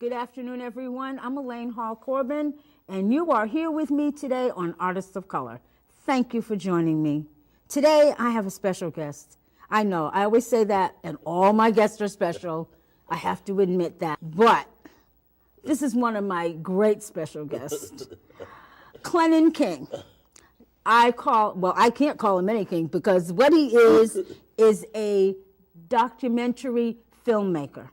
Good afternoon, everyone. I'm Elaine Hall-Corbin, and you are here with me today on Artists of Color. Thank you for joining me. Today, I have a special guest. I know, I always say that, and all my guests are special. I have to admit that. But this is one of my great special guests, Clennon KIng. I can't call him any king because what he is a documentary filmmaker.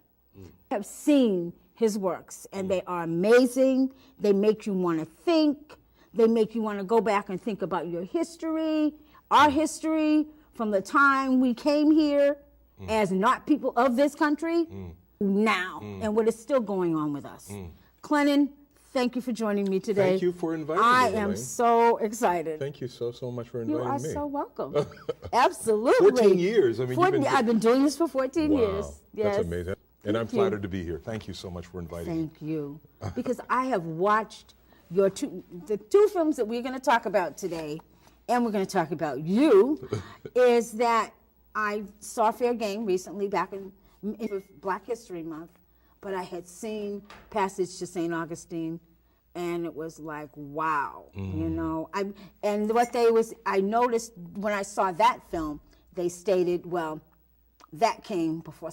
I have seen his works, and they are amazing. They make you want to think. They make you want to go back and think about your history, our history, from the time we came here as not people of this country, now, and what is still going on with us. Clennon, thank you for joining me today. Thank you for inviting me, I Elaine. am so excited. Thank you so much for inviting me. You are so welcome. Absolutely. 14 years. I mean, I've been doing this for 14 years. Yes. That's amazing. And I'm flattered to be here. Thank you so much for inviting me. Thank you. Because I have watched the two films that we're going to talk about today, and we're going to talk about you, is that I saw Fair Game recently back in Black History Month, but I had seen Passage to St. Augustine, and it was like, wow, you know. I noticed when I saw that film, they stated, well, that came before.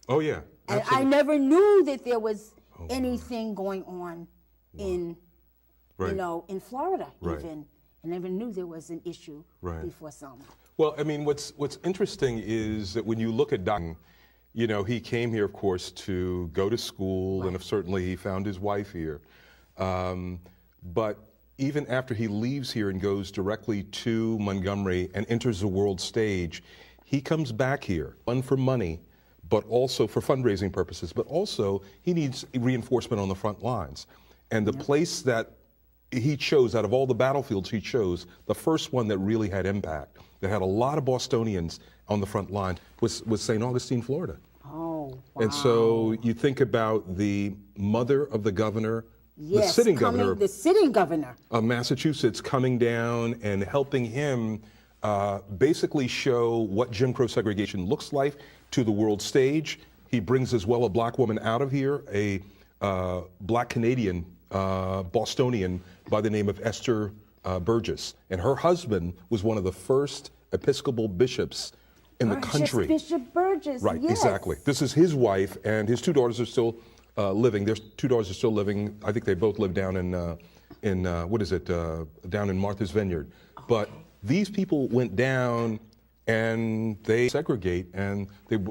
Oh, yeah. And Absolutely. I never knew that there was anything going on in, you know, in Florida even. I never knew there was an issue before Selma. Well, I mean, what's interesting is that when you look at Doc, you know, he came here, of course, to go to school, and certainly he found his wife here. But even after he leaves here and goes directly to Montgomery and enters the world stage, he comes back here, one for money, but also for fundraising purposes, but also he needs reinforcement on the front lines. And the place that he chose, out of all the battlefields he chose, the first one that really had impact, that had a lot of Bostonians on the front line, was St. Augustine, Florida. Oh, wow. And so you think about the mother of the governor, the sitting governor of Massachusetts, coming down and helping him basically show what Jim Crow segregation looks like to the world stage. He brings as well a black woman out of here, a black Canadian Bostonian by the name of Esther Burgess. And her husband was one of the first Episcopal bishops in the country. Bishop Burgess, right, yes. Exactly. This is his wife, and his two daughters are still living. Their two daughters are still living. I think they both live down down in Martha's Vineyard. Okay. But these people went down and they segregate, and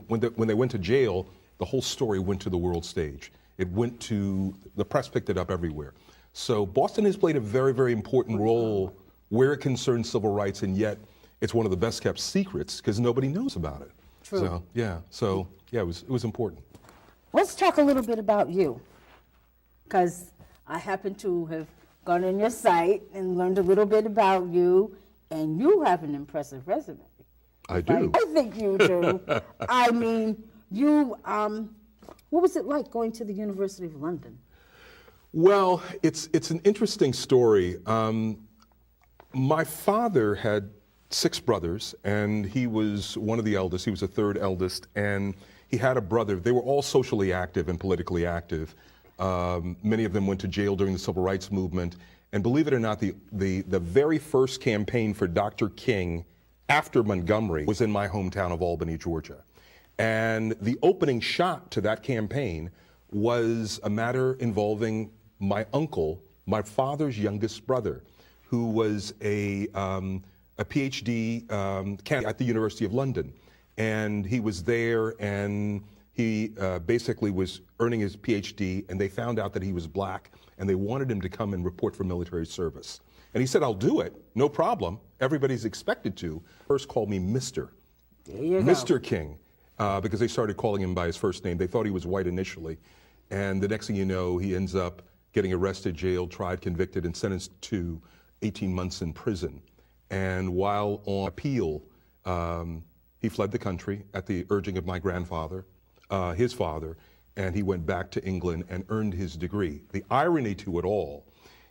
when they went to jail, the whole story went to the world stage. It went to, the press picked it up everywhere. So Boston has played a very, very important role where it concerns civil rights, and yet it's one of the best kept secrets because nobody knows about it. True. So it was important. Let's talk a little bit about you, because I happen to have gone on your site and learned a little bit about you, and you have an impressive resume. I do. I think you do. I mean, you, what was it like going to the University of London? Well, it's an interesting story. My father had 6 brothers, and he was one of the eldest. He was the 3rd eldest, and he had a brother. They were all socially active and politically active. Many of them went to jail during the Civil Rights Movement. And believe it or not, the very first campaign for Dr. King after Montgomery was in my hometown of Albany, Georgia. And the opening shot to that campaign was a matter involving my uncle, my father's youngest brother, who was a PhD candidate at the University of London. And he was there, and he basically was earning his PhD, and they found out that he was black, and they wanted him to come and report for military service. And he said, I'll do it, no problem. Everybody's expected to. First called me Mr. Mr. King, because they started calling him by his first name. They thought he was white initially. And the next thing you know, he ends up getting arrested, jailed, tried, convicted, and sentenced to 18 months in prison. And while on appeal, he fled the country at the urging of my grandfather, his father, and he went back to England and earned his degree. The irony to it all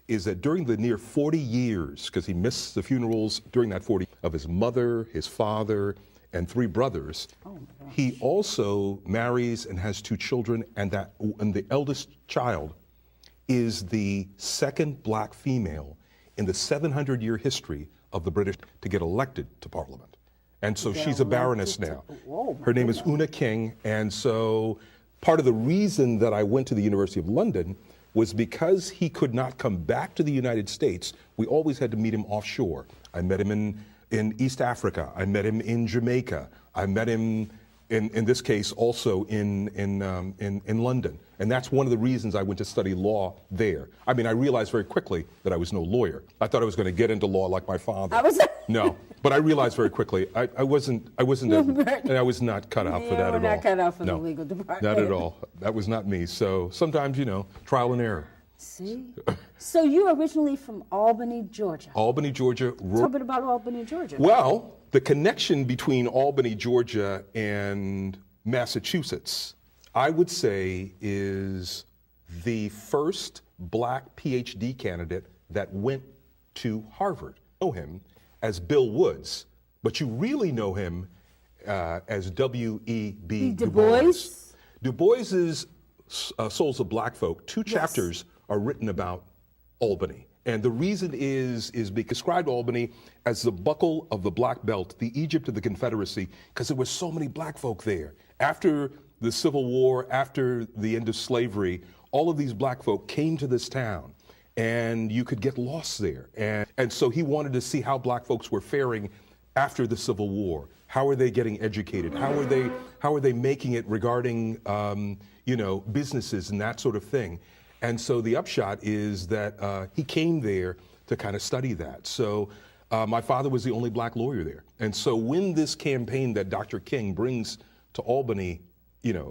is that during the near 40 years, because he missed the funerals during that 40, of his mother, his father, and 3 brothers. Oh, my gosh. He also marries and has 2 children, and the eldest child is the second black female in the 700-year history of the British to get elected to Parliament. And so she's a baroness now. Her name is Una King, and so part of the reason that I went to the University of London was because he could not come back to the United States. We always had to meet him offshore. I met him in East Africa. I met him in Jamaica. I met him, in this case, also in London. And that's one of the reasons I went to study law there. I mean, I realized very quickly that I was no lawyer. I thought I was going to get into law like my father. No, but I realized very quickly I was not cut out for that at all. Not cut out for the legal department. Not at all. That was not me. So sometimes, trial and error. See? So you're originally from Albany, Georgia. Albany, Georgia. Tell me about Albany, Georgia. Well, the connection between Albany, Georgia and Massachusetts, I would say, is the first black PhD candidate that went to Harvard. You know him as Bill Woods, but you really know him as W.E.B. Du Bois. Du Bois's Souls of Black Folk, 2 chapters are written about Albany. And the reason is because described Albany as the buckle of the Black Belt, the Egypt of the Confederacy, because there were so many black folk there. After the Civil War, after the end of slavery, all of these black folk came to this town, and you could get lost there. And so he wanted to see how black folks were faring after the Civil War. How are they getting educated? How are they making it regarding businesses and that sort of thing? And so the upshot is that he came there to kind of study that. So my father was the only black lawyer there. And so when this campaign that Dr. King brings to Albany,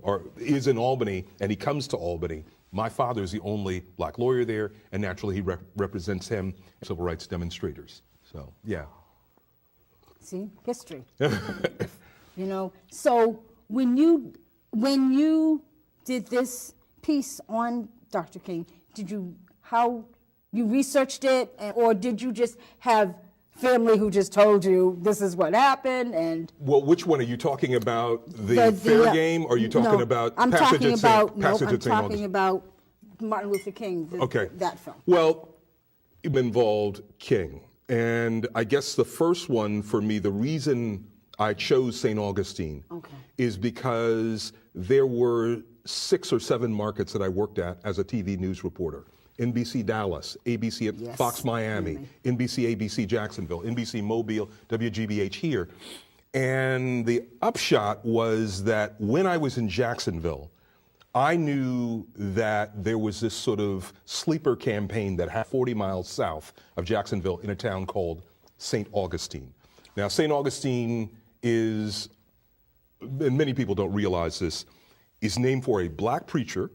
or is in Albany, and he comes to Albany, my father is the only black lawyer there, and naturally he represents him, civil rights demonstrators. So, yeah. See, history. So when you did this piece on Dr. King, how you researched it, or did you just have family who just told you this is what happened? And well, which one are you talking about? The Fair Game, or are you talking about Passage at St. talking about Martin Luther King. That film. Well, it involved King, and I guess the first one for me, the reason I chose St. Augustine is because there were 6 or 7 markets that I worked at as a TV news reporter. NBC Dallas, ABC Fox Miami, NBC ABC Jacksonville, NBC Mobile, WGBH here. And the upshot was that when I was in Jacksonville, I knew that there was this sort of sleeper campaign that happened 40 miles south of Jacksonville in a town called St. Augustine. Now, St. Augustine is, and many people don't realize this, is named for a black preacher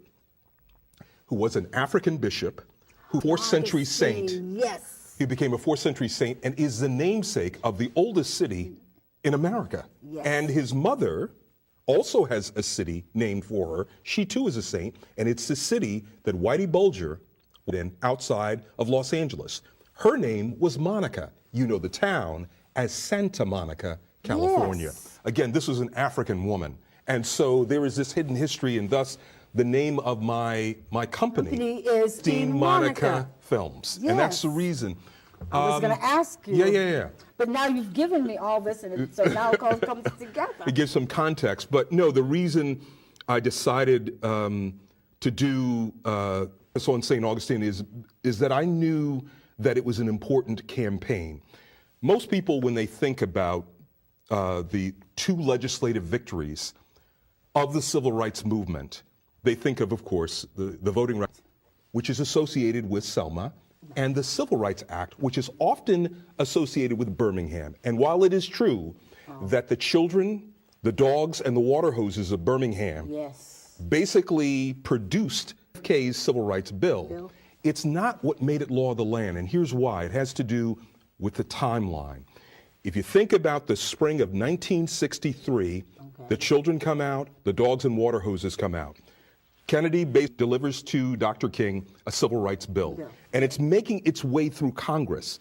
who was an African bishop, who 4th century saint. Yes. He became a 4th century saint and is the namesake of the oldest city in America. Yes. And his mother also has a city named for her. She too is a saint, and it's the city that Whitey Bulger was in outside of Los Angeles. Her name was Monica. You know the town as Santa Monica, California. Yes. Again, this was an African woman. And so there is this hidden history, and thus the name of my company is Dean Monica Films. Yes. And that's the reason. I was going to ask you. Yeah. But now you've given me all this, and so now it all comes together. It gives some context. But no, the reason I decided to do this on St. Augustine is that I knew that it was an important campaign. Most people, when they think about the 2 legislative victories of the civil rights movement, they think of course, the Voting Rights, which is associated with Selma, and the Civil Rights Act, which is often associated with Birmingham. And while it is true that the children, the dogs, and the water hoses of Birmingham basically produced JFK's Civil Rights Bill, it's not what made it law of the land. And here's why. It has to do with the timeline. If you think about the spring of 1963, the children come out, the dogs and water hoses come out. Kennedy delivers to Dr. King a civil rights bill, and it's making its way through Congress.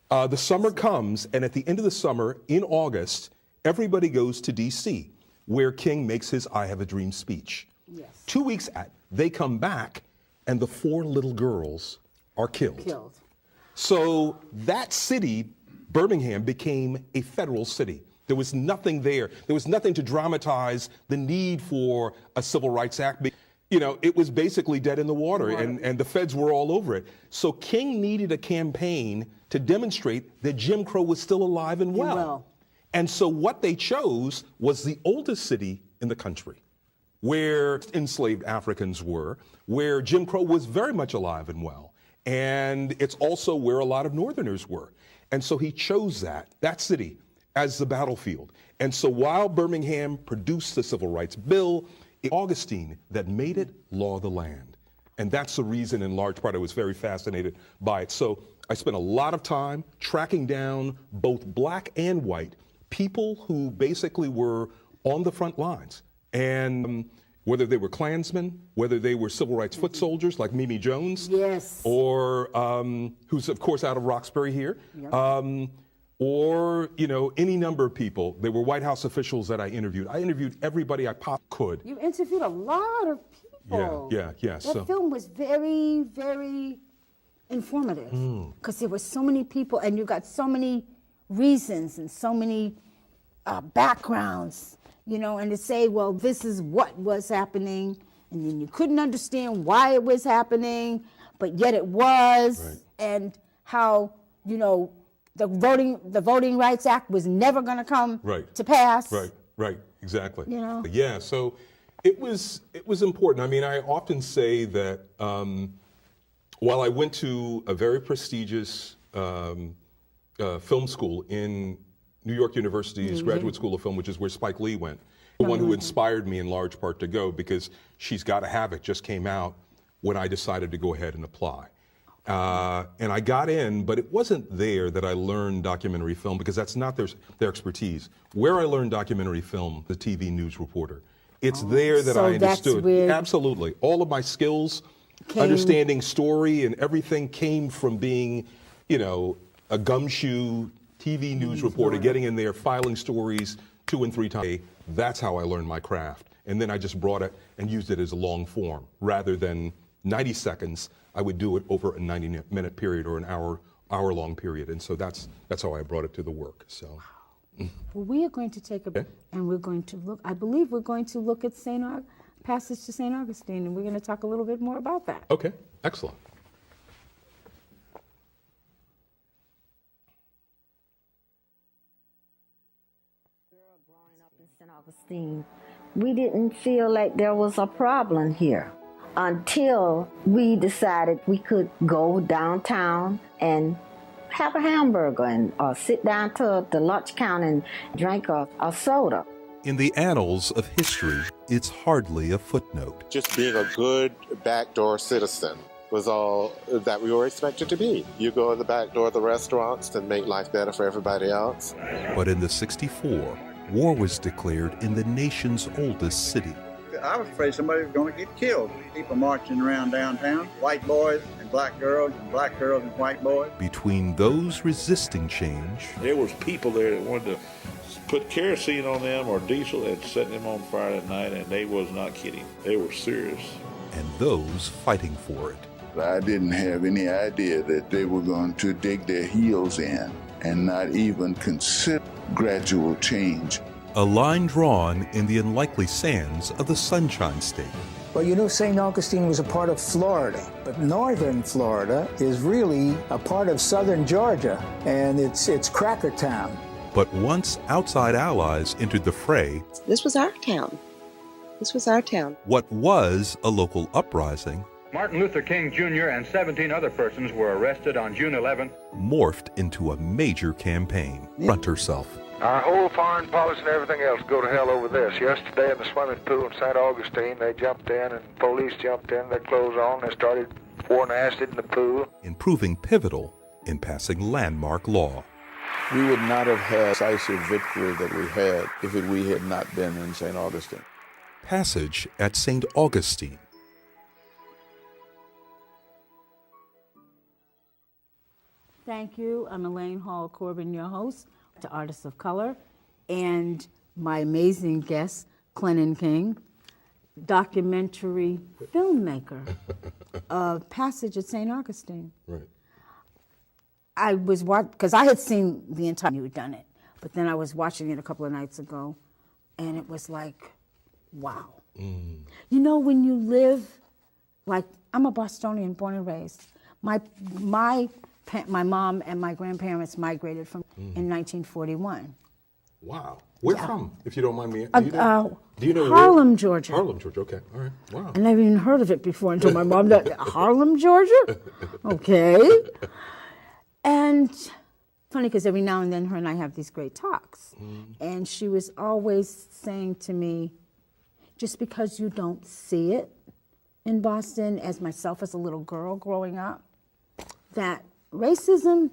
The summer comes, and at the end of the summer, in August, it passes. And then the 2 years later, 1964, the Civil Rights Act, which is often associated with Birmingham, it's not what made it law of the land. And here's why. It has to do with the timeline. If you think about the spring of 1963, the children come out, the dogs and water hoses come out. Kennedy delivers to Dr. King a civil rights bill, and it's making its way through Congress. The summer comes, and at the end of the summer, in August, everybody goes to D.C., where King makes his I Have a Dream speech. Yes. 2 weeks they come back, and the 4 little girls are killed. So that city, Birmingham, became a federal city. There was nothing there. There was nothing to dramatize the need for a Civil Rights Act. You know, it was basically dead in the water, and the feds were all over it. So King needed a campaign to demonstrate that Jim Crow was still alive and well. And so what they chose was the oldest city in the country, where enslaved Africans were, where Jim Crow was very much alive and well. And it's also where a lot of Northerners were. And so he chose that city as the battlefield. And so while Birmingham produced the Civil Rights Bill, it was Augustine that made it law of the land. And that's the reason, in large part, I was very fascinated by it. So I spent a lot of time tracking down both black and white people who basically were on the front lines. And whether they were Klansmen, whether they were civil rights foot soldiers like Mimi Jones, yes, or who's of course out of Roxbury here, yep, or you know, any number of people. There were White House officials that I interviewed. I interviewed everybody I could. You interviewed a lot of people. Yeah. That film was very, very informative because there were so many people, and you got so many reasons and so many backgrounds. You know, and to say, well, this is what was happening, and then you couldn't understand why it was happening, but yet it was, right, and how, you know, the Voting Rights Act was never going to come to pass. Right, exactly. You know? Yeah, so it was important. I mean, I often say that while I went to a very prestigious film school in New York University's Graduate School of Film, which is where Spike Lee went, the one who inspired me in large part to go, because She's Gotta Have It just came out when I decided to go ahead and apply. And I got in, but it wasn't there that I learned documentary film, because that's not their expertise. Where I learned documentary film, the TV news reporter. It's there that I understood. Absolutely. All of my skills, understanding story and everything came from being, you know, a gumshoe TV news reporter, getting in there, filing stories 2 and 3 times. That's how I learned my craft. And then I just brought it and used it as a long form. Rather than 90 seconds, I would do it over a 90-minute period or an hour-long period. And so that's how I brought it to the work. So. Well, we are going to take a break, and we're going to look, I believe we're going to look at passage to St. Augustine, and we're going to talk a little bit more about that. Okay, excellent. St. Augustine, we didn't feel like there was a problem here until we decided we could go downtown and have a hamburger or sit down to the lunch counter and drink a soda. In the annals of history, it's hardly a footnote. Just being a good backdoor citizen was all that we were expected to be. You go in the back door of the restaurants and make life better for everybody else. But in the '64, war was declared in the nation's oldest city. I was afraid somebody was going to get killed. People marching around downtown, white boys and black girls and white boys. Between those resisting change, there was people there that wanted to put kerosene on them or diesel and set them on fire at night, and they was not kidding. They were serious. And those fighting for it. I didn't have any idea that they were going to dig their heels in and not even consider gradual change. A line drawn in the unlikely sands of the Sunshine State. Well, you know, St. Augustine was a part of Florida, but northern Florida is really a part of southern Georgia, and it's Cracker Town. But once outside allies entered the fray, this was our town. This was our town. What was a local uprising, Martin Luther King Jr. and 17 other persons were arrested on June 11th. Morphed into a major campaign. Front herself. Our whole foreign policy and everything else go to hell over this. Yesterday in the swimming pool in St. Augustine, they jumped in and police jumped in, their clothes on, they started pouring acid in the pool. In proving pivotal in passing landmark law. We would not have had decisive victory that we had if we had not been in St. Augustine. Passage at St. Augustine. Thank you. I'm Elaine Hall-Corbin, your host, to Artists of Color. and my amazing guest, Clennon KIng, documentary filmmaker of Passage at St. Augustine. Right. I was watching, because I had seen the entire, you had done it, but then I was watching it a couple of nights ago, and it was like, wow. You know, when you live, like, I'm a Bostonian, born and raised. My mom and my grandparents migrated from in 1941. Wow. Where from, if you don't mind me? Do you know Harlem, where? Georgia. Harlem, Georgia. Okay. All right. Wow. I never even heard of it before until my mom said, Harlem, Georgia? Okay. And funny, because every now and then her and I have these great talks. And she was always saying to me, just because you don't see it in Boston, as myself as a little girl growing up, that racism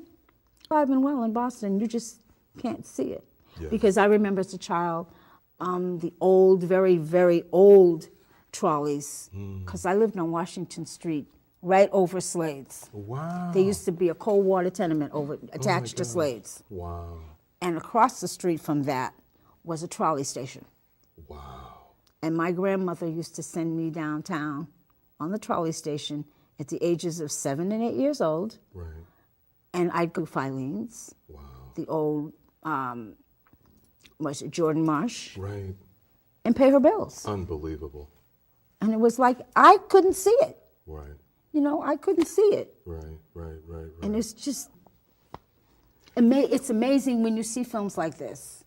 alive and well in Boston, you just can't see it. Yeah. Because I remember as a child, the old, very, very old trolleys, because I lived on Washington Street, right over Slade's. Wow. There used to be a cold water tenement attached to Slade's. Wow. And across the street from that was a trolley station. Wow. And my grandmother used to send me downtown on the trolley station at the ages of 7 and 8 years old. Right. And I'd go Filene's, wow. the old, was it Jordan Marsh? Right. And pay her bills. Unbelievable. And it was like, I couldn't see it. Right. You know, I couldn't see it. Right. And it's just, it's amazing when you see films like this.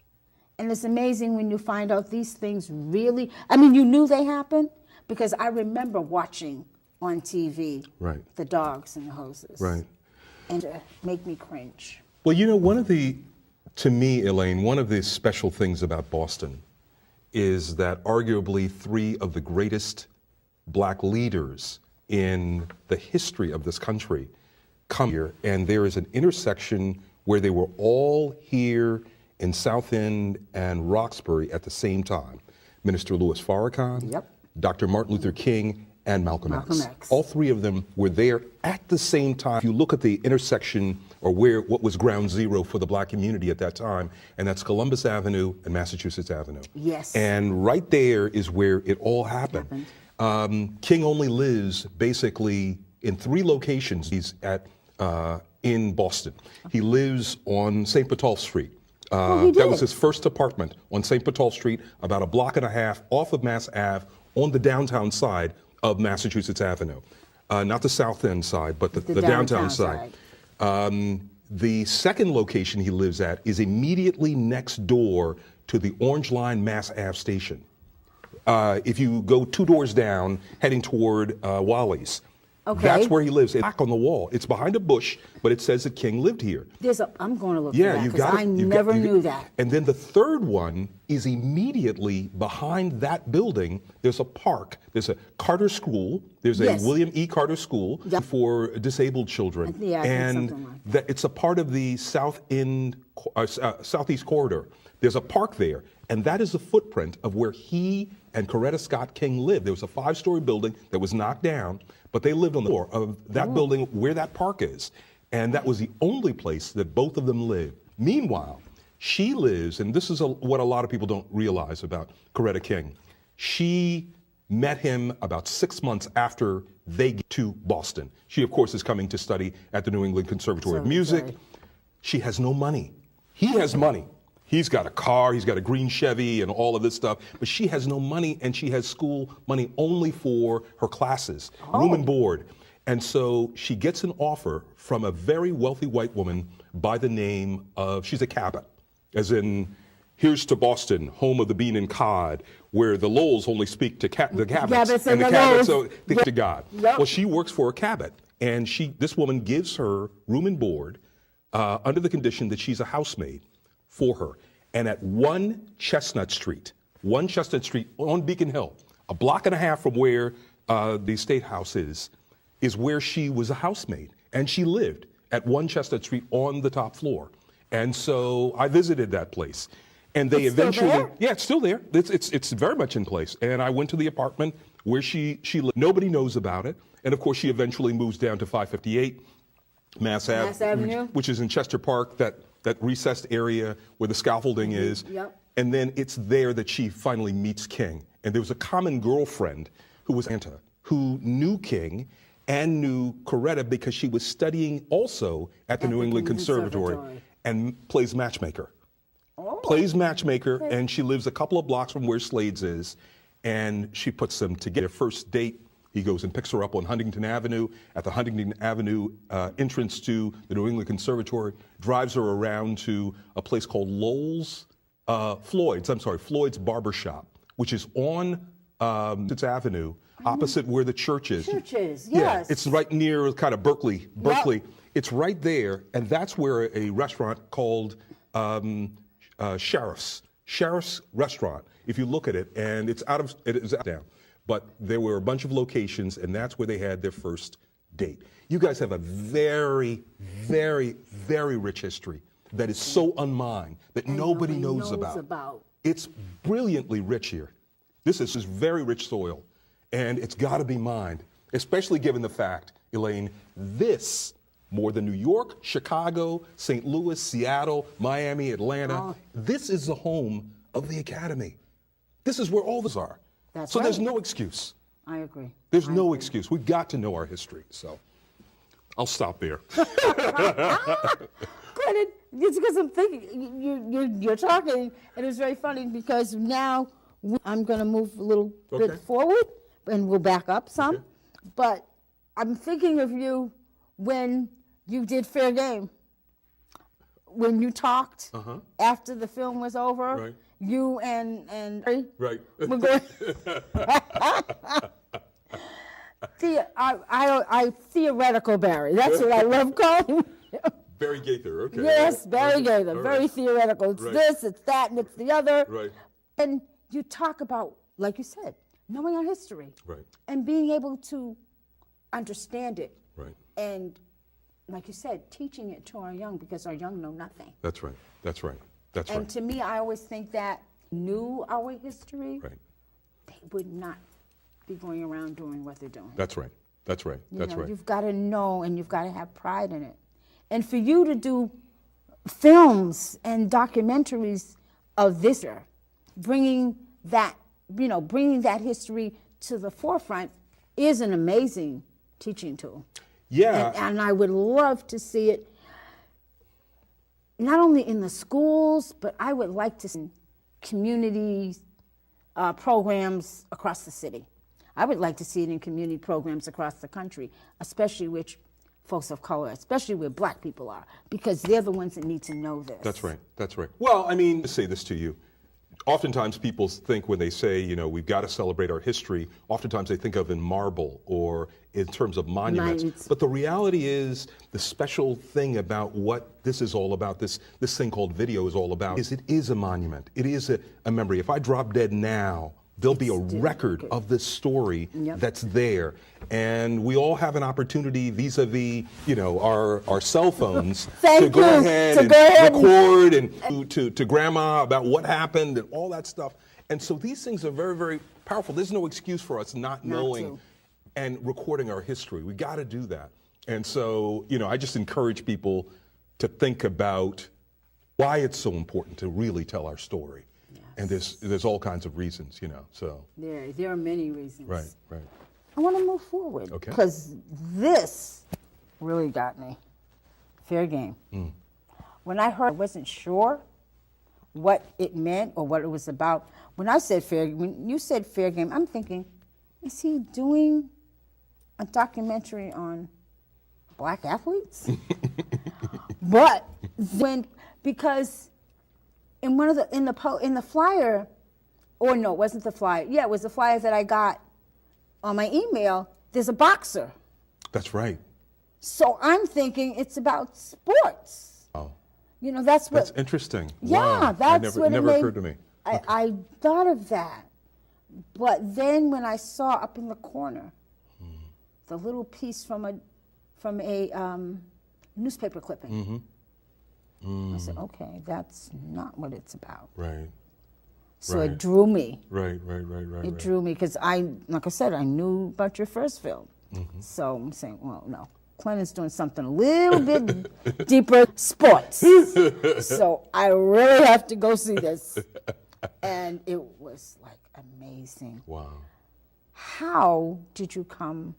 And it's amazing when you find out these things really, I mean, you knew they happened, because I remember watching on TV the dogs and the hoses. Right. And it make me cringe. Well, you know, to me, Elaine, one of the special things about Boston is that arguably 3 of the greatest black leaders in the history of this country come here, and there is an intersection where they were all here in South End and Roxbury at the same time. Minister Louis Farrakhan, Dr. Martin Luther King, and Malcolm X. All 3 of them were there at the same time. If you look at the intersection, or what was ground zero for the black community at that time, and that's Columbus Avenue and Massachusetts Avenue. Yes. And right there is where it all happened. King only lives basically in 3 locations. He's in Boston. He lives on St. Patulph Street. That was his first apartment on St. Patulph Street, about a block and a half off of Mass Ave, on the downtown side of Massachusetts Avenue. Not the South End side, but the downtown side. The second location he lives at is immediately next door to the Orange Line Mass Ave station. If you go 2 doors down, heading toward Wally's, that's where he lives. It's back on the wall. It's behind a bush, but it says that King lived here. I'm going to look for that, because I never knew that. And then the third one is immediately behind that building. There's a park. There's a Carter School. There's a William E. Carter School for disabled children. And it's a part of the Southeast Corridor. There's a park there. And that is the footprint of where he and Coretta Scott King lived. There was a 5-story building that was knocked down, but they lived on the floor of that building where that park is. And that was the only place that both of them lived. Meanwhile, she lives, and this is what a lot of people don't realize about Coretta King. She met him about 6 months after they get to Boston. She, of course, is coming to study at the New England Conservatory of Music. She has no money. He has money. He's got a car, he's got a green Chevy and all of this stuff, but she has no money, and she has school money only for her classes, room and board. And so she gets an offer from a very wealthy white woman by the name of, she's a Cabot, as in, here's to Boston, home of the bean and cod, where the Lowells only speak to the Cabots, and the Cabots speak to God. Well, she works for a Cabot, and this woman gives her room and board under the condition that she's a housemaid for her. And at 1 Chestnut Street on Beacon Hill, a block and a half from where the State House is where she was a housemaid. And she lived at 1 Chestnut Street on the top floor. And so I visited that place. And they eventually, it's still there. It's very much in place. And I went to the apartment where she lived. Nobody knows about it. And of course, she eventually moves down to 558 Mass Avenue, which is in Chester Park, that that recessed area where the scaffolding is. Yep. And then it's there that she finally meets King. And there was a common girlfriend who was Santa, who knew King and knew Coretta because she was studying also at the New England Conservatory and plays matchmaker. Plays matchmaker, and she lives a couple of blocks from where Slade's is, and she puts them together. Their first date, he goes and picks her up on Huntington Avenue, at the Huntington Avenue entrance to the New England Conservatory, drives her around to a place called Floyd's Barbershop, which is on Massachusetts Avenue, opposite where the church is. Churches, yes. Yeah, it's right near kind of Berkeley. Yep. It's right there, and that's where a restaurant called Sheriff's Restaurant. If you look at it, and it is out down, but there were a bunch of locations, and that's where they had their first date. You guys have a very, very, very rich history that is so unmined that nobody knows about. It's brilliantly rich here. This is very rich soil, and it's got to be mined, especially given the fact, Elaine, this, more than New York, Chicago, St. Louis, Seattle, Miami, Atlanta, this is the home of the Academy. This is where all this are. So there's no excuse. I agree. There's no excuse. We've got to know our history, so I'll stop there. Clennon, it's because I'm thinking, you're talking, and it's very funny because now I'm going to move a little bit forward, and we'll back up some, but I'm thinking of you when you did Fair Game. When you talked after the film was over, you and right. We're going. I theoretical Barry. That's what I love calling him. Barry Gaither, okay. Yes, Barry Gaither. Very theoretical. It's this, it's that, and it's the other. Right. And you talk about, like you said, knowing our history. Right. And being able to understand it. Right. And like you said, teaching it to our young, because our young know nothing. That's right. That's right. That's and right. to me, I always think that knew our history, they would not be going around doing what they're doing. That's right. That's right. That's right. You've got to know, and you've got to have pride in it. And for you to do films and documentaries of this, bringing that history to the forefront is an amazing teaching tool. Yeah. And I would love to see it not only in the schools, but I would like to see community programs across the city. I would like to see it in community programs across the country, especially with folks of color, especially where black people are, because they're the ones that need to know this. That's right. That's right. Well, I mean, to say this to you, oftentimes people think when they say, we've got to celebrate our history, oftentimes they think of in marble or in terms of monuments. But the reality is, the special thing about what this is all about, this thing called video is all about, is it is a monument. It is a memory. If I drop dead now, there'll be a record of this story that's there. And we all have an opportunity vis-a-vis, our cell phones to go ahead and record and to grandma about what happened and all that stuff. And so these things are very, very powerful. There's no excuse for us not knowing and recording our history. We got to do that. And so, I just encourage people to think about why it's so important to really tell our story. And there's all kinds of reasons, so. There are many reasons. Right. I want to move forward. Okay. Because this really got me. Fair Game. When I heard, I wasn't sure what it meant or what it was about. When you said Fair Game, I'm thinking, is he doing a documentary on black athletes? But because in the flyer, or no, it wasn't the flyer. Yeah, it was the flyer that I got on my email. There's a boxer. That's right. So I'm thinking it's about sports. Oh. That's what. That's interesting. Yeah, wow. that's what it never occurred to me. I thought of that, but then when I saw up in the corner the little piece from a newspaper clipping. I said, okay, that's not what it's about. Right. So it drew me. Right. It drew me because like I said, I knew about your first film. So I'm saying, well, no, Clennon's doing something a little bit deeper, sports. So I really have to go see this. And it was like amazing. Wow. How did you come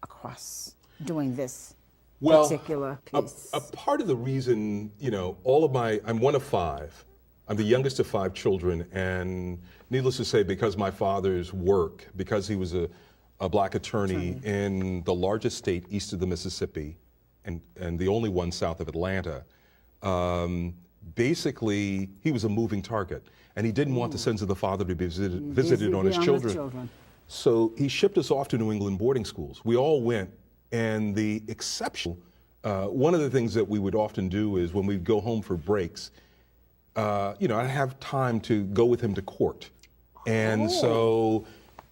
across doing this particular piece? A part of the reason, you know, I'm one of five. I'm the youngest of five children, and needless to say, because my father's work, because he was a black attorney in the largest state east of the Mississippi, and the only one south of Atlanta, basically he was a moving target, and he didn't want the sins of the father to be visited on his children. So he shipped us off to New England boarding schools. We all went, and the exception, one of the things that we would often do is when we'd go home for breaks, you know, I'd have time to go with him to court. And so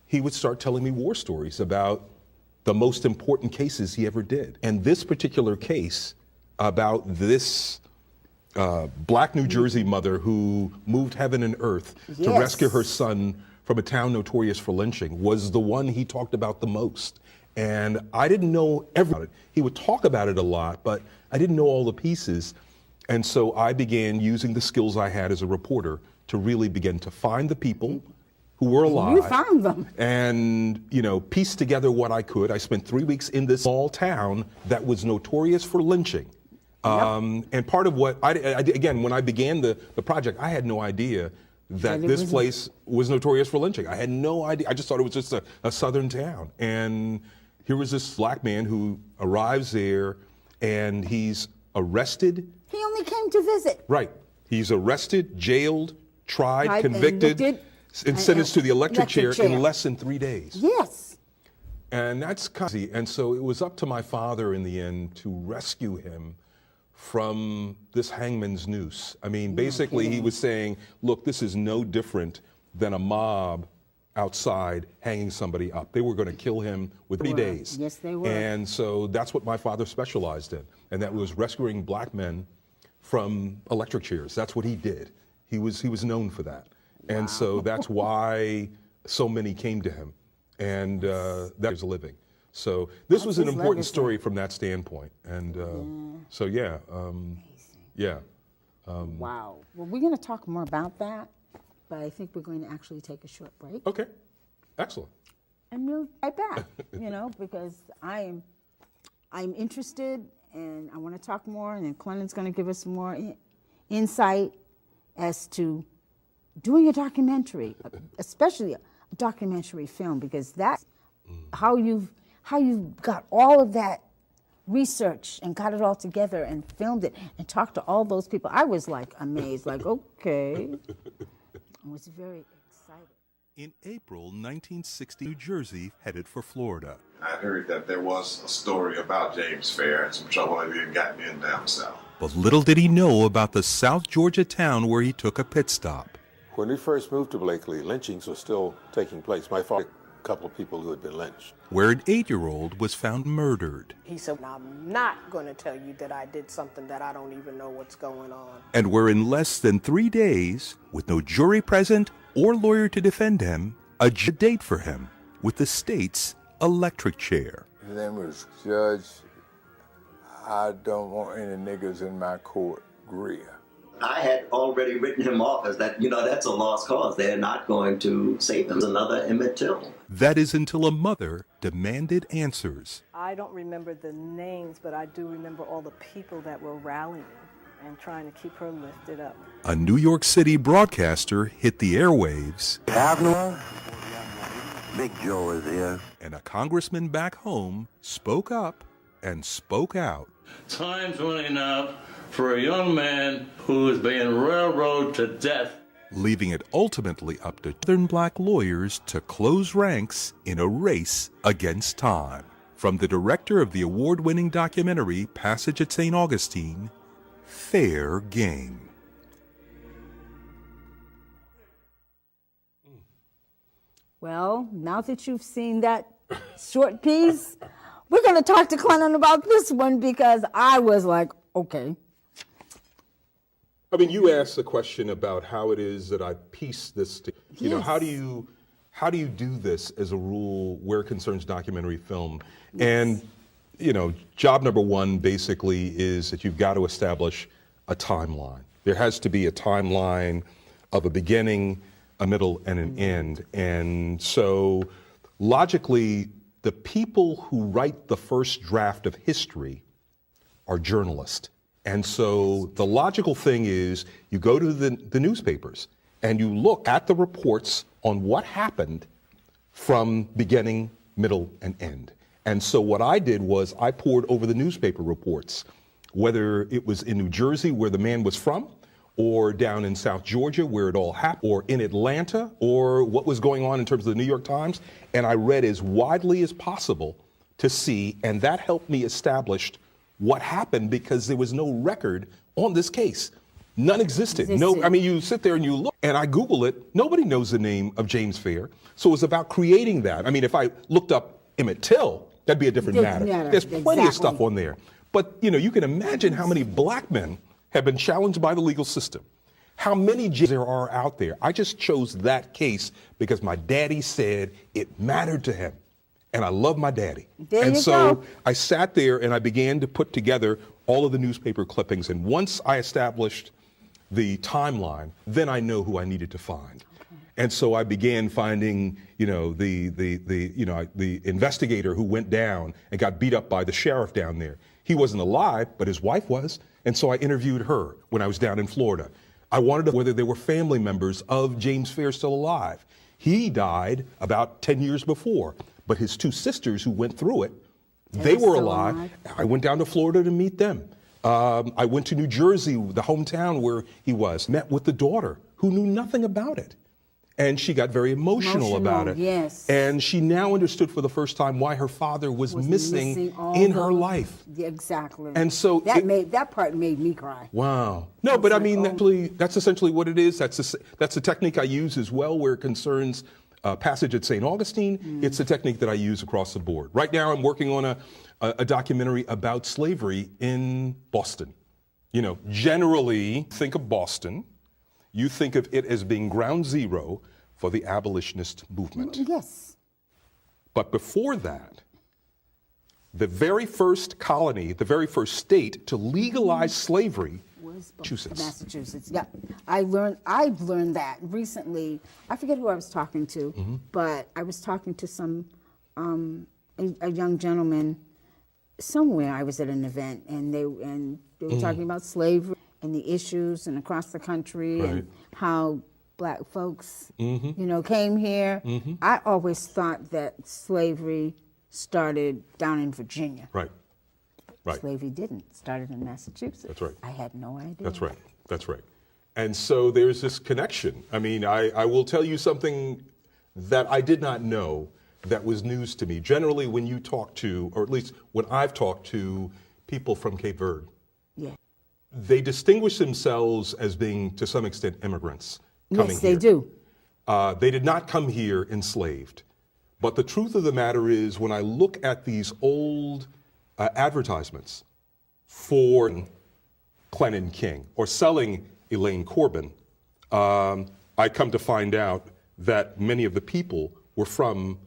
he would start telling me war stories about the most important cases he ever did. And this particular case about this black New Jersey mother who moved heaven and earth to rescue her son from a town notorious for lynching was the one he talked about the most. And I didn't know everything about it. He would talk about it a lot, but I didn't know all the pieces. And so I began using the skills I had as a reporter to really begin to find the people who were alive. You found them. And, you know, piece together what I could. I spent 3 weeks in this small town that was notorious for lynching. And part of what, again, when I began the project, I had no idea that this place was notorious for lynching. I had no idea. I just thought it was just a southern town. And here was this black man who arrives there, and he's arrested. He only came to visit. Right. He's arrested, jailed, tried, convicted, and sentenced to the electric chair in less than 3 days. Yes. And that's crazy. And so it was up to my father in the end to rescue him from this hangman's noose. I mean, basically he was saying, look, this is no different than a mob outside hanging somebody up. They were going to kill him within 3 days. Yes, they were. And so that's what my father specialized in, and that was rescuing black men from electric chairs. That's what he did. He was known for that. And so that's why so many came to him, and that was a living. So this was an important story from that standpoint. And so, yeah. Wow. Well, we're going to talk more about that, but I think we're going to actually take a short break. Okay. Excellent. And we'll be right back, you know, because I'm interested, and I want to talk more, and then Clennon's going to give us some more insight as to doing a documentary, especially a documentary film, because that's how you've got all of that research and got it all together and filmed it and talked to all those people. I was like amazed, like, okay. I was very excited. In April 1960, New Jersey headed for Florida. I heard that there was a story about James Fair and some trouble that had gotten in down south. But little did he know about the South Georgia town where he took a pit stop. When we first moved to Blakely, lynchings were still taking place. My father, a couple of people who had been lynched. Where an 8-year-old was found murdered. He said, I'm not going to tell you that I did something that I don't even know what's going on. And where in less than 3 days, with no jury present or lawyer to defend him, a date for him with the state's electric chair. His name was Judge, I don't want any niggas in my court, Greer. I had already written him off as that, that's a lost cause. They're not going to save him. Another Emmett Till. That is until a mother demanded answers. I don't remember the names, but I do remember all the people that were rallying and trying to keep her lifted up. A New York City broadcaster hit the airwaves. Abner, Big Joe is here. And a congressman back home spoke up and spoke out. Time's running out for a young man who is being railroaded to death. Leaving it ultimately up to Southern black lawyers to close ranks in a race against time. From the director of the award-winning documentary Passage at St. Augustine, Fair Game. Well, now that you've seen that short piece, we're going to talk to Clennon about this one, because I was like, okay. I mean, you asked the question about how it is that I piece this, you know, how do you do this as a rule where it concerns documentary film? Yes. And job number one basically is that you've got to establish a timeline. There has to be a timeline of a beginning, a middle, and an end. And so logically, the people who write the first draft of history are journalists. And so the logical thing is you go to the newspapers and you look at the reports on what happened from beginning, middle, and end. And so what I did was I pored over the newspaper reports, whether it was in New Jersey where the man was from, or down in South Georgia where it all happened, or in Atlanta, or what was going on in terms of the New York Times. And I read as widely as possible to see, and that helped me establish what happened because there was no record on this case. None existed. No, I mean, you sit there and you look, and I Google it. Nobody knows the name of James Fair. So it was about creating that. I mean, if I looked up Emmett Till, that'd be a different matter. There's plenty of stuff on there. But, you can imagine how many black men have been challenged by the legal system. How many there are out there. I just chose that case because my daddy said it mattered to him. And I love my daddy. And so I sat there and I began to put together all of the newspaper clippings. And once I established the timeline, then I know who I needed to find. And so I began finding, the investigator who went down and got beat up by the sheriff down there. He wasn't alive, but his wife was. And so I interviewed her when I was down in Florida. I wanted to know whether there were family members of James Fair still alive. He died about 10 years before, but his two sisters who went through it, they were alive. I went down to Florida to meet them. I went to New Jersey, the hometown where he was, met with the daughter who knew nothing about it. And she got very emotional about it. Yes. And she now understood for the first time why her father was missing in her life. Yeah, exactly. And so that part made me cry. Wow. No, but I mean, that's essentially what it is. That's a technique I use as well where it concerns passage at St. Augustine. It's a technique that I use across the board. Right now, I'm working on a documentary about slavery in Boston. Generally, think of Boston. You think of it as being ground zero for the abolitionist movement. Yes. But before that, the very first colony, the very first state to legalize slavery was Massachusetts. Yeah, I've learned that recently. I forget who I was talking to, but I was talking to some a young gentleman somewhere. I was at an event, and they were talking about slavery and the issues and across the country and how black folks, came here. I always thought that slavery started down in Virginia. Right. Slavery didn't. It started in Massachusetts. That's right. I had no idea. That's right. And so there's this connection. I mean, I will tell you something that I did not know that was news to me. Generally, when you talk to, or at least when I've talked to people from Cape Verde, they distinguish themselves as being, to some extent, immigrants coming here. Yes, they do. They did not come here enslaved. But the truth of the matter is, when I look at these old advertisements for Clennon KIng or selling Elaine Corbin, I come to find out that many of the people were from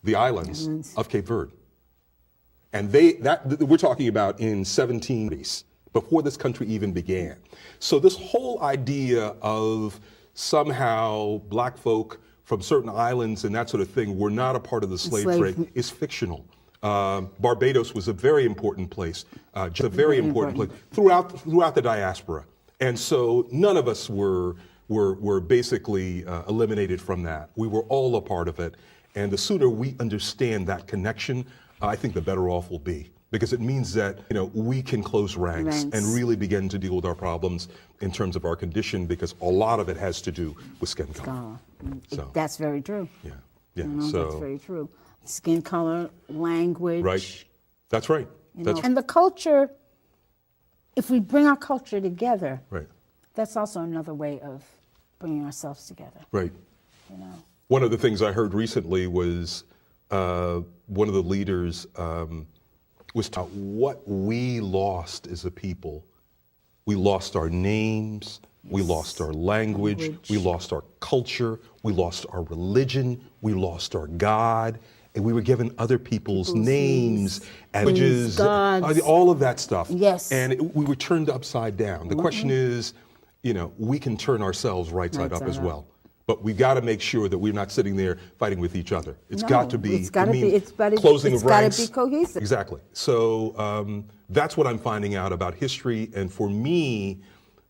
the islands of Cape Verde. And we're talking about in 1780s. Before this country even began. So this whole idea of somehow black folk from certain islands and that sort of thing were not a part of the slave trade is fictional. Barbados was a very important place, throughout the diaspora. And so none of us were basically eliminated from that. We were all a part of it. And the sooner we understand that connection, I think the better off we'll be. Because it means that we can close ranks and really begin to deal with our problems in terms of our condition, because a lot of it has to do with skin color. That's very true. Yeah. That's very true. Skin color, language. Right. That's right. And the culture. If we bring our culture together, that's also another way of bringing ourselves together. Right. One of the things I heard recently was one of the leaders. Was taught what we lost as a people. We lost our names, we lost our language, we lost our culture, we lost our religion, we lost our God, and we were given other people's names, names, images, gods. all of that stuff. Yes. And we were turned upside down. The question is, we can turn ourselves right side up as well. But we've got to make sure that we're not sitting there fighting with each other. It's got to be closing of ranks. It's got to be cohesive. Exactly. So that's what I'm finding out about history. And for me,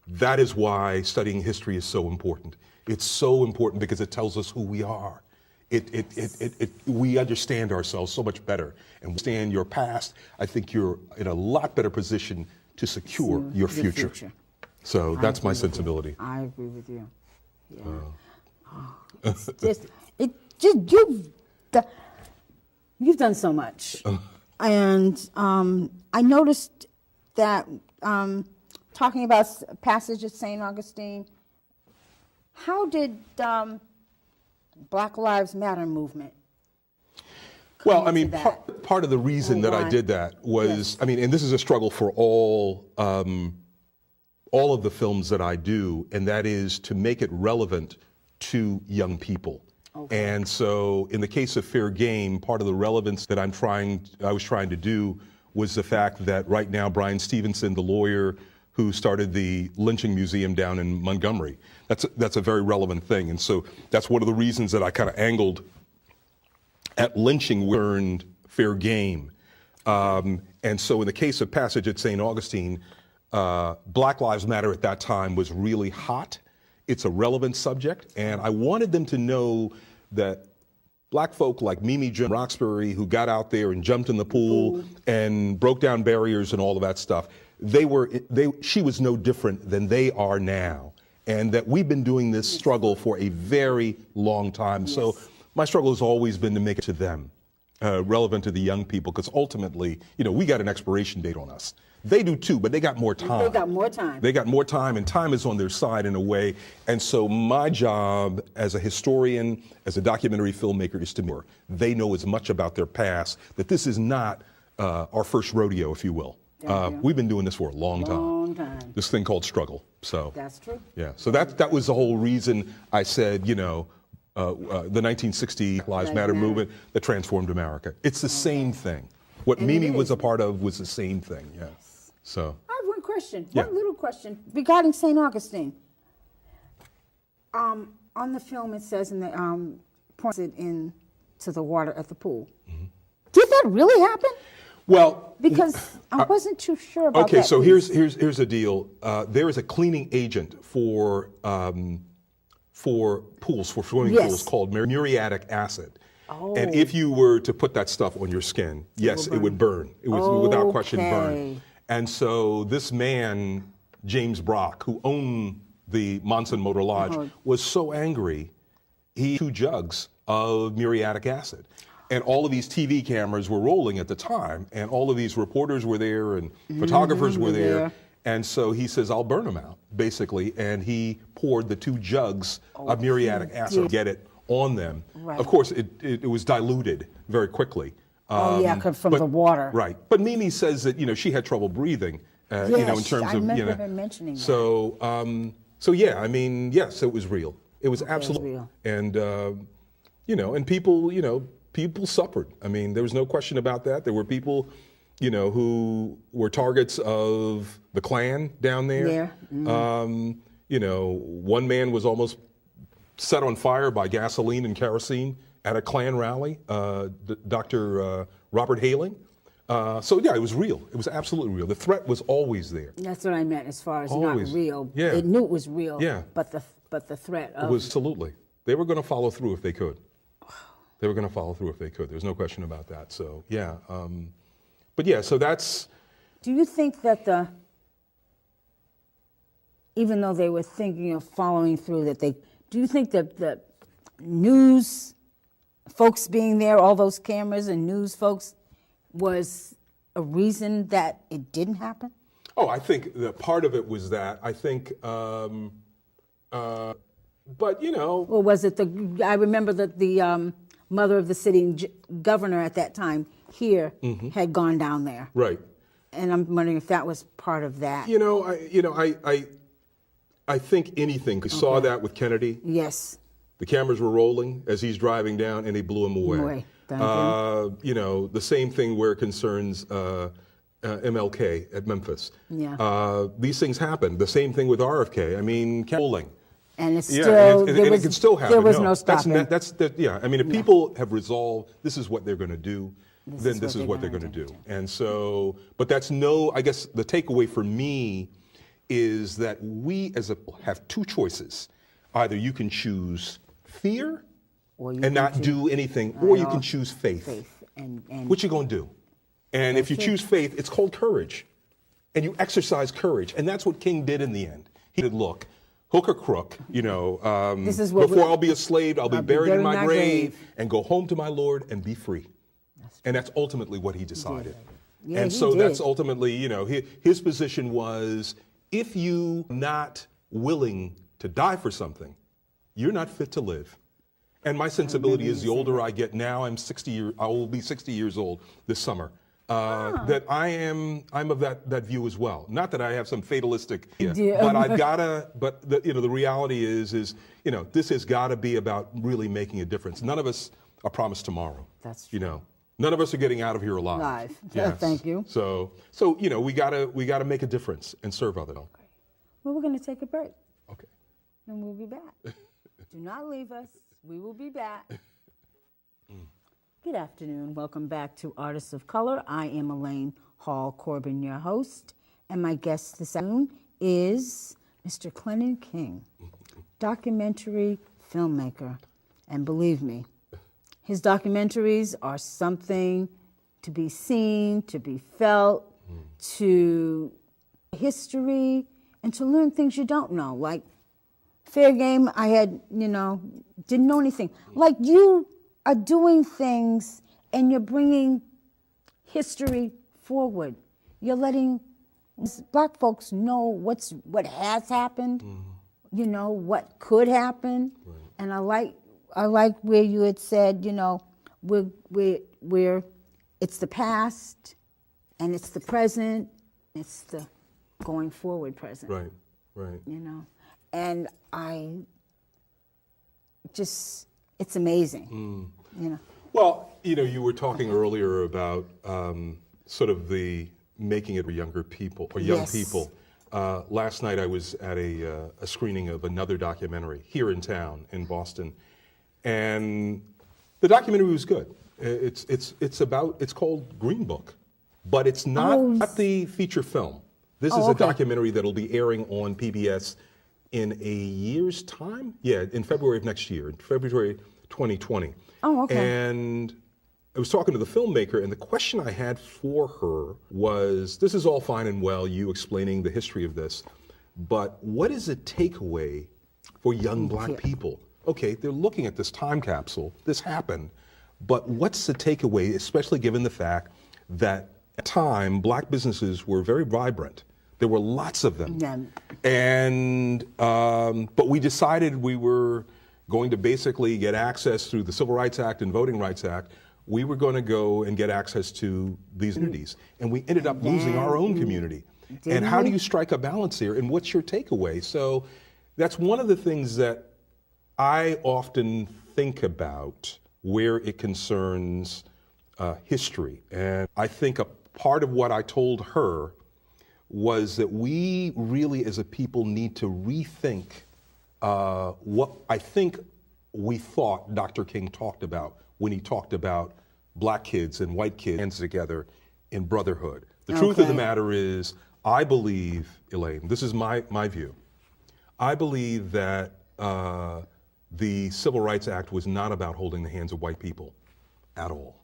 that is why studying history is so important. It's so important because it tells us who we are. We understand ourselves so much better. And understand your past, I think you're in a lot better position to secure your future. So that's my sensibility. I agree with you. Yeah. You've done so much. And I noticed that talking about passage at St. Augustine, how did Black Lives Matter movement? Well, I mean, part of the reason that I did that was, I mean, and this is a struggle for all of the films that I do, and that is to make it relevant to young people. Okay. And so in the case of Fair Game, part of the relevance that I was trying to do was the fact that right now Brian Stevenson, the lawyer who started the lynching museum down in Montgomery, that's a very relevant thing. And so that's one of the reasons that I kind of angled at lynching. We earned fair game. And so in the case of Passage at St. Augustine, Black Lives Matter at that time was really hot. It's a relevant subject, and I wanted them to know that black folk like Mimi Jim Roxbury, who got out there and jumped in the pool and broke down barriers and all of that stuff, she was no different than they are now, and that we've been doing this struggle for a very long time. Yes. So my struggle has always been to make it to them, relevant to the young people, because ultimately, we got an expiration date on us. They do too, but they got more time. They got more time. They got more time, and time is on their side in a way. And so my job as a historian, as a documentary filmmaker, is to make sure they know as much about their past, that this is not our first rodeo, if you will. We've been doing this for a long time. This thing called struggle. So that's true. Yeah. So that was the whole reason I said, the 1960 Lives Matter movement that transformed America. It's the same thing. What Mimi was a part of was the same thing. Yeah. So I have one question, one little question regarding St. Augustine. On the film, it says points it into the water at the pool. Mm-hmm. Did that really happen? Well, because I wasn't too sure about that. Okay, so here's the deal. There is a cleaning agent for pools, for swimming pools, called muriatic acid. Oh. And if you were to put that stuff on your skin, yes, it would burn. It would, without question, burn. And so this man, James Brock, who owned the Monson Motor Lodge, was so angry, he 2 jugs of muriatic acid. And all of these TV cameras were rolling at the time, and all of these reporters were there, and photographers were there. And so he says, I'll burn them out, basically. And he poured the 2 jugs of muriatic acid to get it on them. Right. Of course, it was diluted very quickly. From the water. Right. But Mimi says that, she had trouble breathing, in terms of, I remember her mentioning that. So yeah, I mean, yes, it was real. It was absolutely real. And, and people suffered. I mean, there was no question about that. There were people, who were targets of the Klan down there. Yeah. Mm-hmm. One man was almost set on fire by gasoline and kerosene at a Klan rally, Dr. Robert Haling. So yeah, it was real. It was absolutely real. The threat was always there. That's what I meant as far as always. Not real. Yeah. It knew it was real. Yeah. But the threat of... It was absolutely. They were going to follow through if they could. They were going to follow through if they could. There's no question about that. So yeah. But yeah, so that's... Do you think that even though they were thinking of following through, do you think that the news folks being there, all those cameras and news folks, was a reason that it didn't happen? Oh, I think that part of it was that. I think, but Well, was it I remember that the mother of the city governor at that time here had gone down there. Right. And I'm wondering if that was part of that. I think anything. We saw that with Kennedy. Yes. The cameras were rolling as he's driving down, and they blew him away. You know, the same thing where it concerns MLK at Memphis. Yeah. These things happen. The same thing with RFK. I mean, rolling. And it's still, and it can still happen. There was no stopping. Yeah. I mean, if people have resolved this is what they're going to do, then this is what they're going to do. And so, but that's I guess the takeaway for me is that we as a have two choices. Either you can choose fear and not do anything, or you can choose faith. And what you going to do? And if you choose faith, it's called courage. And you exercise courage. And that's what King did in the end. He did, look, hook or crook, you know, before I'll be a slave, I'll be buried in my grave and go home to my Lord and be free. And that's ultimately what he decided. Yeah, and so that's ultimately, you know, his position was, if you not willing to die for something, you're not fit to live. And my sensibility is the older I get now, I will be 60 years old this summer. That I'm of that view as well. Not that I have some fatalistic, but I've gotta. But the reality is you know, this has got to be about really making a difference. None of us are promised tomorrow. That's true. You know, none of us are getting out of here alive. Yes. Thank you. So you know, we gotta make a difference and serve others. Okay. Well, we're going to take a break. Okay. And we'll be back. Do not leave us. We will be back. Good afternoon. Welcome back to Artists of Color. I am Elaine Hall-Corbin, your host, and my guest this afternoon is Mr. Clennon KIng, documentary filmmaker. And believe me, his documentaries are something to be seen, to be felt, to history, and to learn things you don't know. Like fair game, I had, didn't know anything. Like you are doing things and you're bringing history forward. You're letting Black folks know what has happened, what could happen. Right. And I like where you had said, we're it's the past and it's the present, it's the going forward present. Right. And it's amazing. Well, you were talking earlier about sort of the making it for younger people or young people. Last night I was at a screening of another documentary here in town in Boston, and the documentary was good. It's called Green Book, but it's not the feature film. This is a documentary that'll be airing on PBS in a year's time. Yeah, in February of next year, in February 2020. Oh, okay. And I was talking to the filmmaker, and the question I had for her was, this is all fine and well, you explaining the history of this, but what is a takeaway for young Black people? Okay, they're looking at this time capsule, this happened, but what's the takeaway, especially given the fact that at the time, Black businesses were very vibrant. There were lots of them. Yeah. And, but we decided we were going to basically get access through the Civil Rights Act and Voting Rights Act. We were going to go and get access to these communities. And we ended up losing our own community. And how do you strike a balance here? And what's your takeaway? So that's one of the things that I often think about where it concerns history. And I think a part of what I told her was that we really as a people need to rethink what I think we thought Dr. King talked about when he talked about Black kids and white kids hands together in brotherhood. The truth of the matter is, I believe, Elaine, this is my view, I believe that the Civil Rights Act was not about holding the hands of white people at all.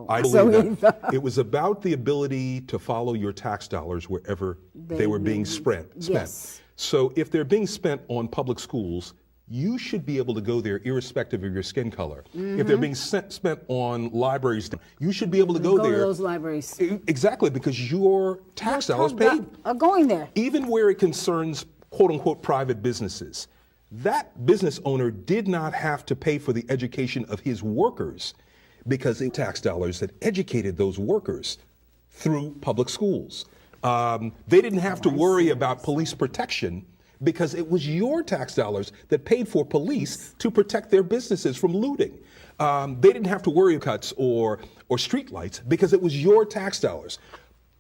I believe that it was about the ability to follow your tax dollars wherever they were being spent. Yes. So if they're being spent on public schools, you should be able to go there irrespective of your skin color. If they're being spent on libraries, you should be able to go there. Go to those libraries. Exactly, because your tax dollars paid are going there. Even where it concerns quote unquote private businesses, that business owner did not have to pay for the education of his workers because the tax dollars that educated those workers through public schools. They didn't have to worry about police protection because it was your tax dollars that paid for police to protect their businesses from looting. They didn't have to worry about cuts or street lights because it was your tax dollars.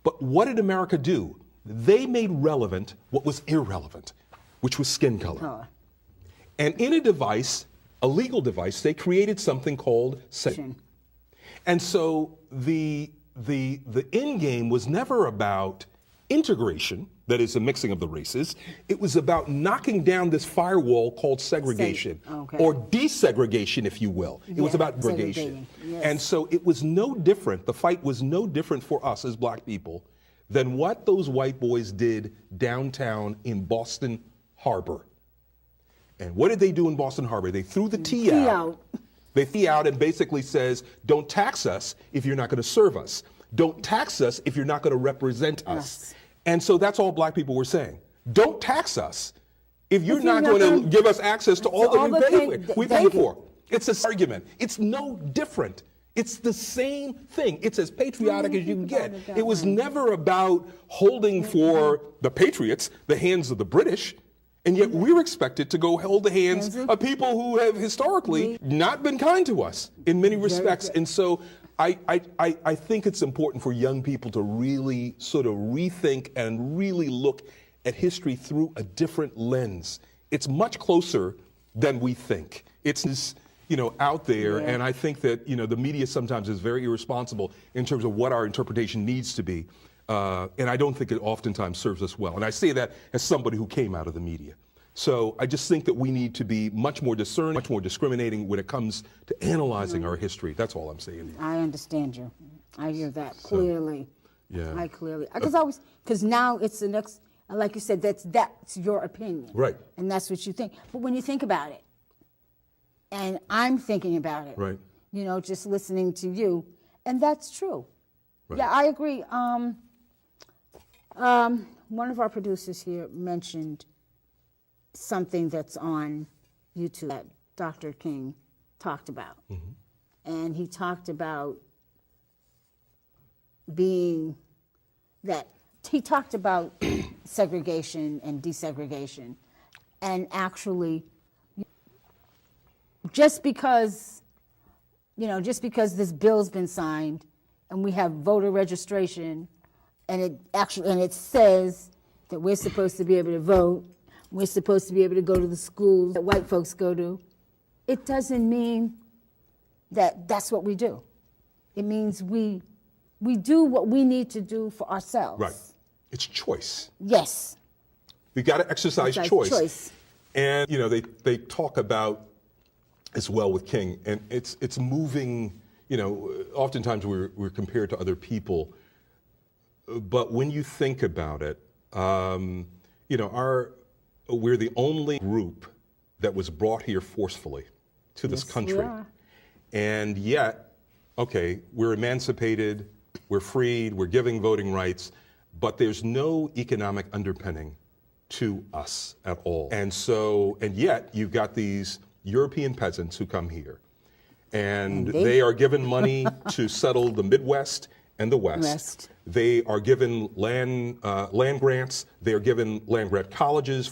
But what did America do? They made relevant what was irrelevant, which was skin color. And in a device, a legal device, they created something called segregation. And so the end game was never about integration, that is the mixing of the races. It was about knocking down this firewall called segregation, or desegregation, if you will. It was about segregation. Yes. And so it was no different, the fight was no different for us as black people than what those white boys did downtown in Boston Harbor. And what did they do in Boston Harbor? They threw the T out. They threw out and basically says, don't tax us if you're not going to serve us. Don't tax us if you're not going to represent us. And so that's all black people were saying. Don't tax us if you're not going to give us access to all that we pay for. It's this argument. It's no different. It's the same thing. It's as patriotic as you can get. It was never about holding for the patriots the hands of the British. And yet we're expected to go hold the hands of people who have historically not been kind to us in many respects. And so I think it's important for young people to really sort of rethink and really look at history through a different lens. It's much closer than we think. It's out there, and I think that the media sometimes is very irresponsible in terms of what our interpretation needs to be. And I don't think it oftentimes serves us well. And I say that as somebody who came out of the media. So I just think that we need to be much more discerning, much more discriminating when it comes to analyzing our history. That's all I'm saying. I understand you. I hear that clearly. I clearly, because now it's the next, like you said, that's your opinion. Right. And that's what you think. But when you think about it, and I'm thinking about it, right. Just listening to you, and that's true. Right. Yeah, I agree. One of our producers here mentioned something that's on YouTube that Dr. King talked about. And he talked about segregation and desegregation. And actually, just because this bill's been signed and we have voter registration, and it says that we're supposed to be able to vote, we're supposed to be able to go to the schools that white folks go to, it doesn't mean that that's what we do. It means we do what we need to do for ourselves. Right. It's choice. Yes. We got to exercise choice. And they talk about as well with King, and it's moving. Oftentimes we're compared to other people, but when you think about it, we're the only group that was brought here forcefully to this country. We are. And yet, we're emancipated, we're freed, we're giving voting rights, but there's no economic underpinning to us at all. And yet you've got these European peasants who come here, and they are given money to settle the Midwest and the West. They are given land grants. They are given land grant colleges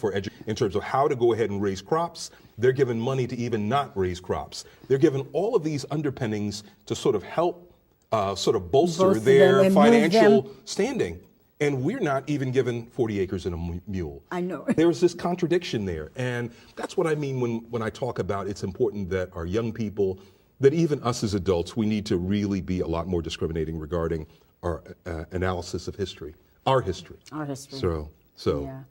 in terms of how to go ahead and raise crops. They're given money to even not raise crops. They're given all of these underpinnings to sort of help bolster their financial standing. And we're not even given 40 acres and a mule. I know. There's this contradiction there. And that's what I mean when I talk about it's important that our young people, that even us as adults, we need to really be a lot more discriminating regarding our analysis of history, our history. Our history.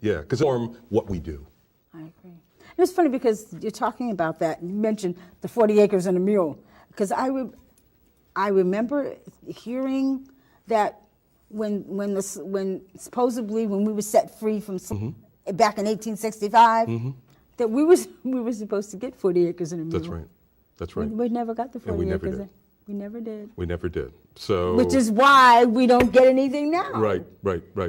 Yeah, because form what we do. I agree. It's funny because you're talking about that. You mentioned the 40 acres and a mule. Because I remember hearing that when supposedly when we were set free from back in 1865, that we were supposed to get 40 acres and a mule. That's right. We never got the 40 acres. We never did. So, which is why we don't get anything now. Right.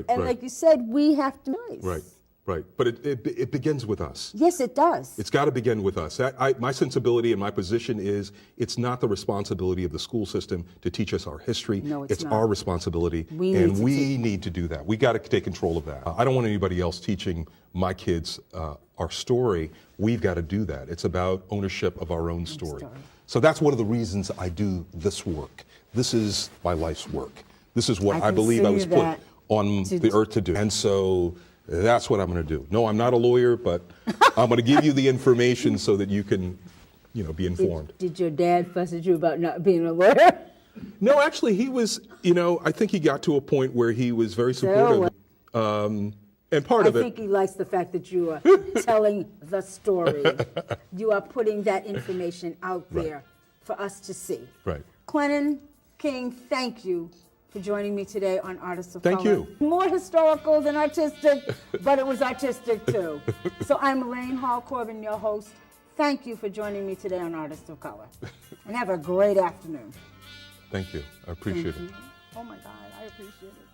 And like you said, we have to. Right, but it begins with us. Yes, it does. It's got to begin with us. My sensibility and my position is it's not the responsibility of the school system to teach us our history. No, it's not. Our responsibility, We need to do that. We got to take control of that. I don't want anybody else teaching my kids our story. We've got to do that. It's about ownership of our own story. So that's one of the reasons I do this work. This is my life's work. This is what I believe I was put on the earth to do. And so that's what I'm going to do. No, I'm not a lawyer, but I'm going to give you the information so that you can, be informed. Did your dad fuss at you about not being a lawyer? No, actually, he was, I think he got to a point where he was very supportive. And part of it. I think he likes the fact that you are telling the story. You are putting that information out there for us to see. Right. Clennon KIng, thank you for joining me today on Artists of Color. Thank you. More historical than artistic, but it was artistic too. So I'm Elaine Hall-Corbin, your host. Thank you for joining me today on Artists of Color. And have a great afternoon. Thank you. I appreciate it. Oh my God, I appreciate it.